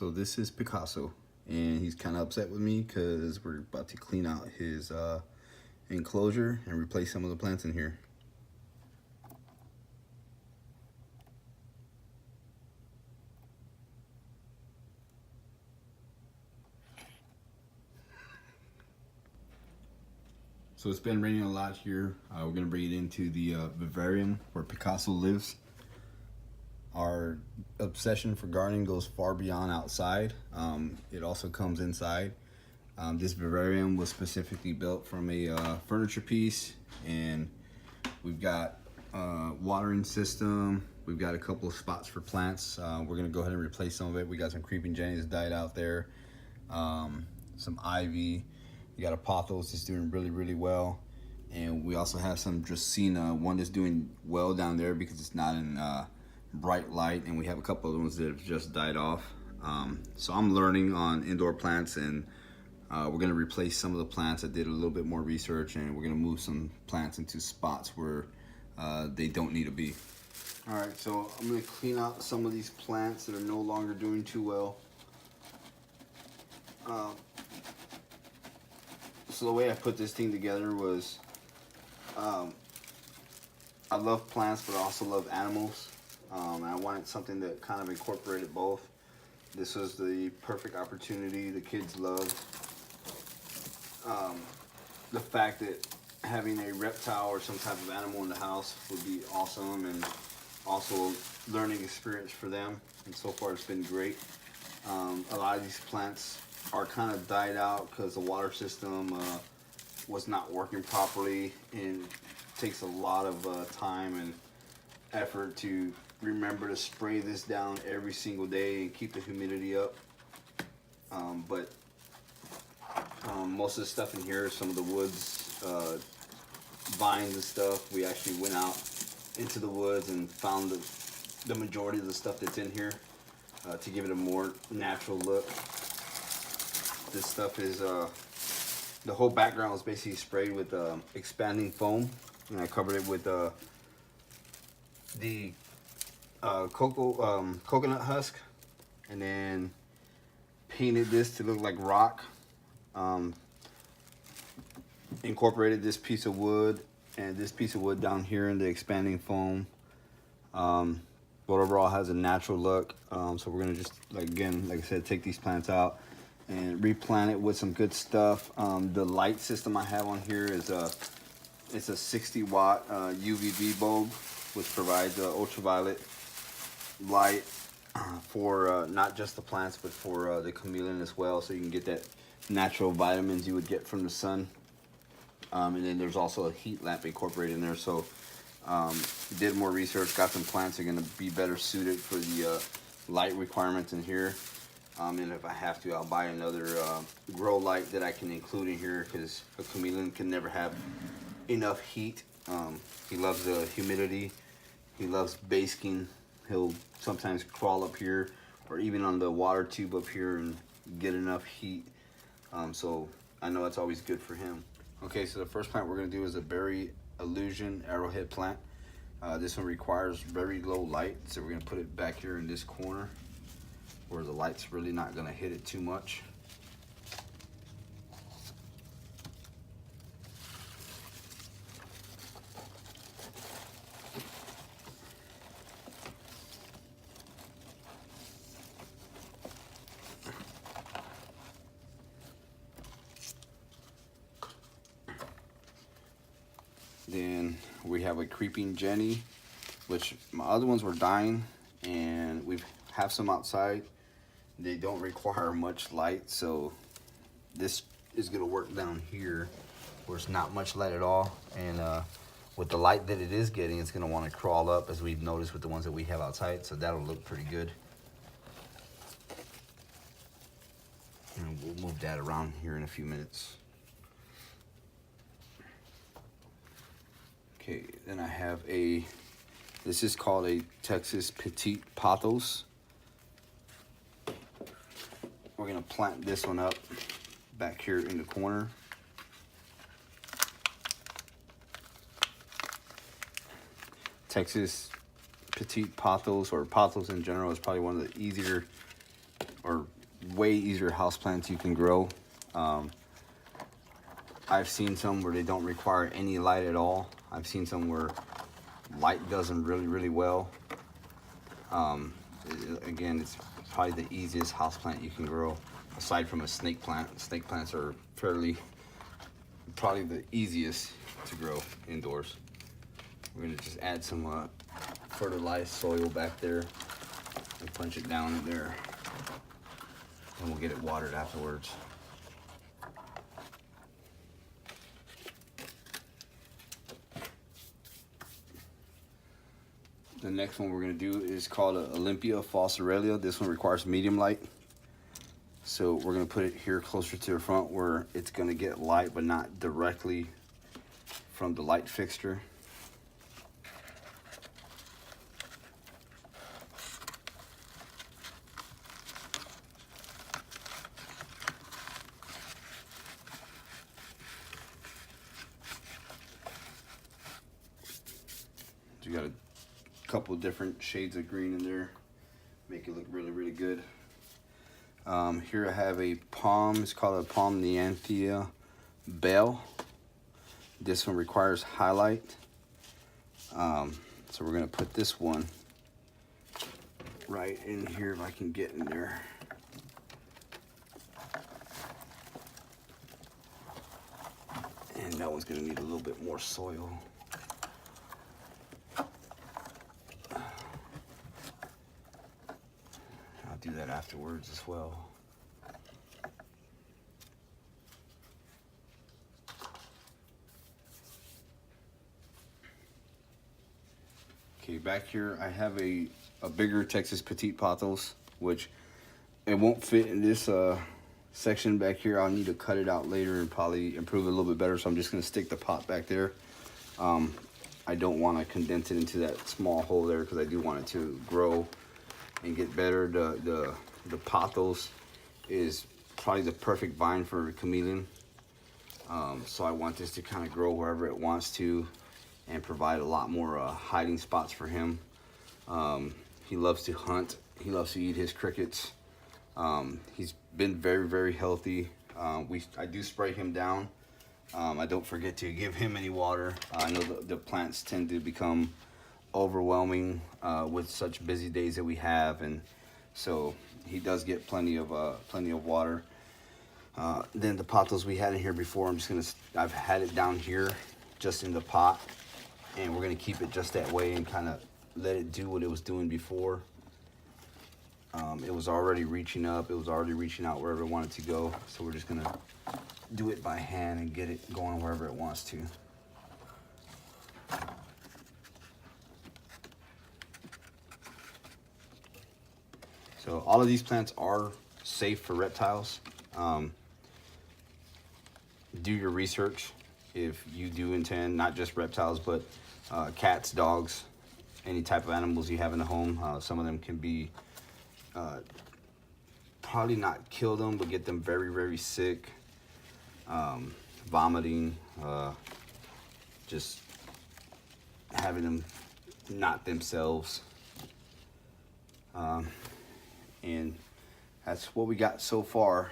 So this is Picasso, and he's kind of upset with me because we're about to clean out his enclosure and replace some of the plants in here. So it's been raining a lot here. We're gonna bring it into the Vivarium where Picasso lives. Our obsession for gardening goes far beyond outside. It also comes inside. This vivarium was specifically built from a furniture piece, and we've got a watering system. We've got a couple of spots for plants. We're gonna go ahead and replace some of it. We got some creeping jennies died out there, some ivy. We got a pothos that's doing really well, and we also have some dracaena. One that's doing well down there because it's not in bright light, and we have a couple of ones that have just died off. So I'm learning on indoor plants, and we're gonna replace some of the plants. I did a little bit more research, and we're gonna move some plants into spots where they don't need to be. All right, so I'm gonna clean out some of these plants that are no longer doing too well. So the way I put this thing together was, I love plants, but I also love animals. And I wanted something that kind of incorporated both. This was the perfect opportunity. The kids loved the fact that having a reptile or some type of animal in the house would be awesome, and also learning experience for them. And so far it's been great. A lot of these plants are kind of died out because the water system was not working properly, and it takes a lot of time and effort to remember to spray this down every single day and keep the humidity up. But most of the stuff in here, some of the woods, vines and stuff, we actually went out into the woods and found the majority of the stuff that's in here to give it a more natural look. This stuff is, the whole background was basically sprayed with expanding foam, and I covered it with the coconut husk, and then painted this to look like rock. Incorporated this piece of wood and this piece of wood down here in the expanding foam. But overall has a natural look. So we're gonna just, like I said, take these plants out and replant it with some good stuff. The light system I have on here is it's a 60-watt UVB bulb, which provides ultraviolet light for not just the plants, but for the chameleon as well, so you can get that natural vitamins you would get from the sun. And then there's also a heat lamp incorporated in there. So did more research, got some plants that are going to be better suited for the light requirements in here. And if I have to, I'll buy another grow light that I can include in here, because a chameleon can never have enough heat. He loves the humidity. He loves basking. He'll sometimes crawl up here or even on the water tube up here and get enough heat. So I know that's always good for him. Okay, so the first plant we're going to do is a berry illusion arrowhead plant. This one requires very low light, so we're going to put it back here in this corner where the light's really not going to hit it too much. Then we have a creeping jenny, which my other ones were dying, and we have some outside. They don't require much light, so this is gonna work down here where it's not much light at all. And with the light that it is getting, it's gonna want to crawl up, as we've noticed with the ones that we have outside, so that'll look pretty good. And we'll move that around here in a few minutes. Okay, then I have this is called a Texas Petite Pothos. We're gonna plant this one up back here in the corner. Texas Petite Pothos, or pothos in general, is probably one of the easier or way easier houseplants you can grow. I've seen some where they don't require any light at all. I've seen some where light does them really well. Again, it's probably the easiest houseplant you can grow, aside from a snake plant. Snake plants are probably the easiest to grow indoors. We're gonna just add some fertilized soil back there and punch it down in there, and we'll get it watered afterwards. The next one we're gonna do is called Olympia falciparum. This one requires medium light. So we're gonna put it here closer to the front where it's gonna get light, but not directly from the light fixture. You got a couple different shades of green in there, make it look really good. Here I have a palm. It's called a Pomnianthia bell. This one requires highlight, so we're gonna put this one right in here if I can get in there. And that one's gonna need a little bit more soil. Do that afterwards as well. Okay, back here I have a bigger Texas Petite Pothos, which it won't fit in this section back here. I'll need to cut it out later and probably improve it a little bit better, so I'm just gonna stick the pot back there. I don't want to condense it into that small hole there because I do want it to grow and get better. The pothos is probably the perfect vine for a chameleon. So I want this to kind of grow wherever it wants to and provide a lot more hiding spots for him. He loves to hunt. He loves to eat his crickets. He's been very healthy. I do spray him down. I don't forget to give him any water. I know the plants tend to become overwhelming with such busy days that we have, and so he does get plenty of water. Then the pothos we had in here before, I've had it down here just in the pot, and we're gonna keep it just that way and kind of let it do what it was doing before. It was already reaching up, it was already reaching out wherever it wanted to go, so we're just gonna do it by hand and get it going wherever it wants to. So all of these plants are safe for reptiles. Do your research if you do intend, not just reptiles, but cats, dogs, any type of animals you have in the home. Some of them can be, probably not kill them, but get them very sick, vomiting, just having them not themselves. And that's what we got so far.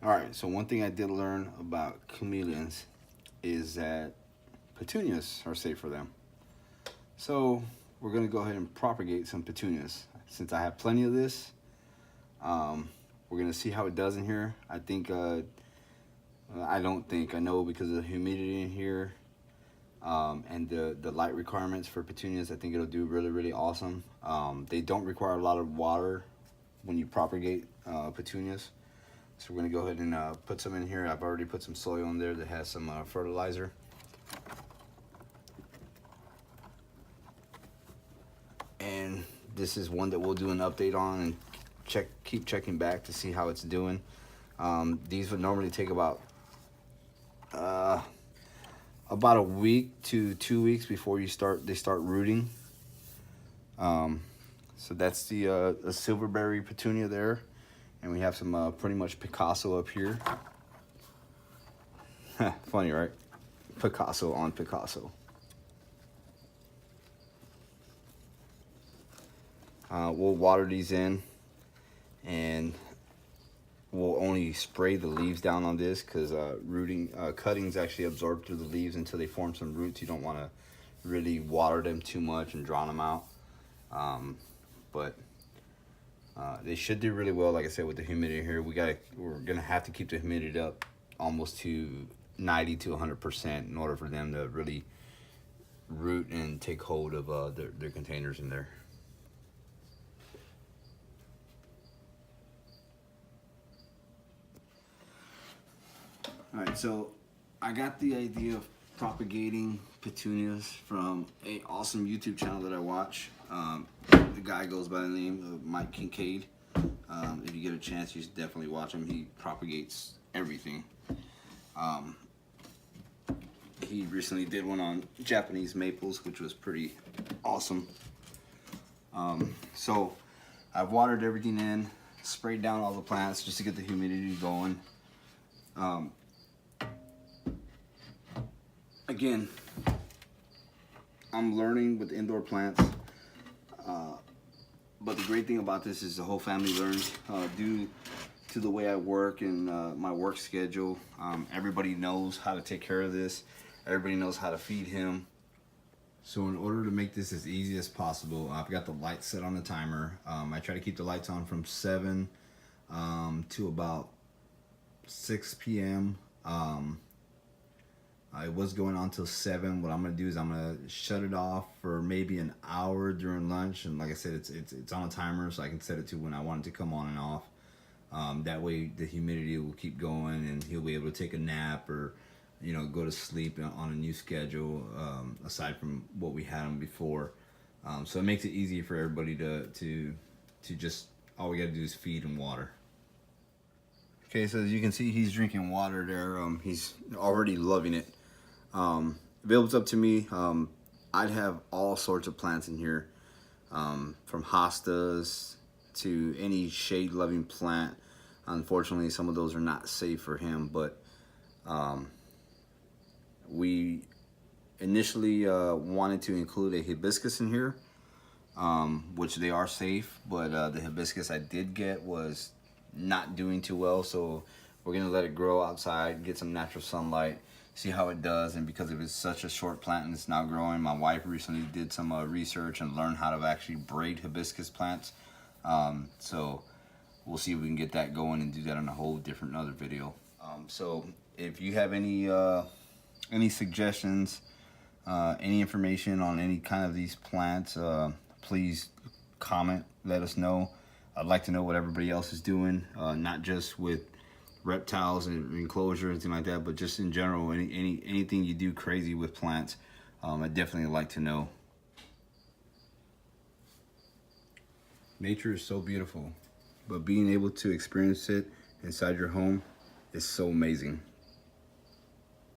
All right, so one thing I did learn about chameleons is that petunias are safe for them. So we're gonna go ahead and propagate some petunias. Since I have plenty of this, we're gonna see how it does in here. I know because of the humidity in here, and the light requirements for petunias, I think it'll do really awesome. They don't require a lot of water when you propagate petunias. So we're gonna go ahead and put some in here. I've already put some soil in there that has some fertilizer. And this is one that we'll do an update on and keep checking back to see how it's doing. These would normally take about a week to 2 weeks before they start rooting. So that's the silverberry petunia there, and we have some pretty much Picasso up here. Funny, right? Picasso on Picasso. We'll water these in, and we'll only spray the leaves down on this because cuttings actually absorb through the leaves until they form some roots. You don't want to really water them too much and drown them out. But they should do really well. Like I said, with the humidity here, we're gonna have to keep the humidity up almost to 90 to 100% in order for them to really root and take hold of their containers in there. All right, so I got the idea of propagating petunias from a awesome YouTube channel that I watch. The guy goes by the name of Mike Kincaid. If you get a chance, you should definitely watch him. He propagates everything. He recently did one on Japanese maples, which was pretty awesome. So I've watered everything in, sprayed down all the plants just to get the humidity going. Again, I'm learning with indoor plants, but the great thing about this is the whole family learns due to the way I work and my work schedule. Everybody knows how to take care of this. Everybody knows how to feed him. So in order to make this as easy as possible, I've got the lights set on the timer. I try to keep the lights on from 7 to about 6 p.m. It was going on till 7. What I'm gonna do is I'm gonna shut it off for maybe an hour during lunch, and like I said, it's on a timer, so I can set it to when I want it to come on and off. That way the humidity will keep going, and he'll be able to take a nap or, you know, go to sleep on a new schedule, aside from what we had him before. So it makes it easy for everybody to just, all we gotta do is feed and water. Okay, so as you can see, he's drinking water there. He's already loving it. If it was up to me, I'd have all sorts of plants in here, from hostas to any shade-loving plant. Unfortunately, some of those are not safe for him, but we initially wanted to include a hibiscus in here, which they are safe, but the hibiscus I did get was not doing too well, so we're gonna let it grow outside, get some natural sunlight, see how it does. And because it is such a short plant and it's now growing, my wife recently did some research and learned how to actually braid hibiscus plants. So we'll see if we can get that going and do that on a whole different other video. So if you have any suggestions, any information on any kind of these plants, please comment, let us know. I'd like to know what everybody else is doing, not just with reptiles and enclosure, anything like that, but just in general, anything you do crazy with plants. I'd definitely like to know. Nature is so beautiful, but being able to experience it inside your home is so amazing.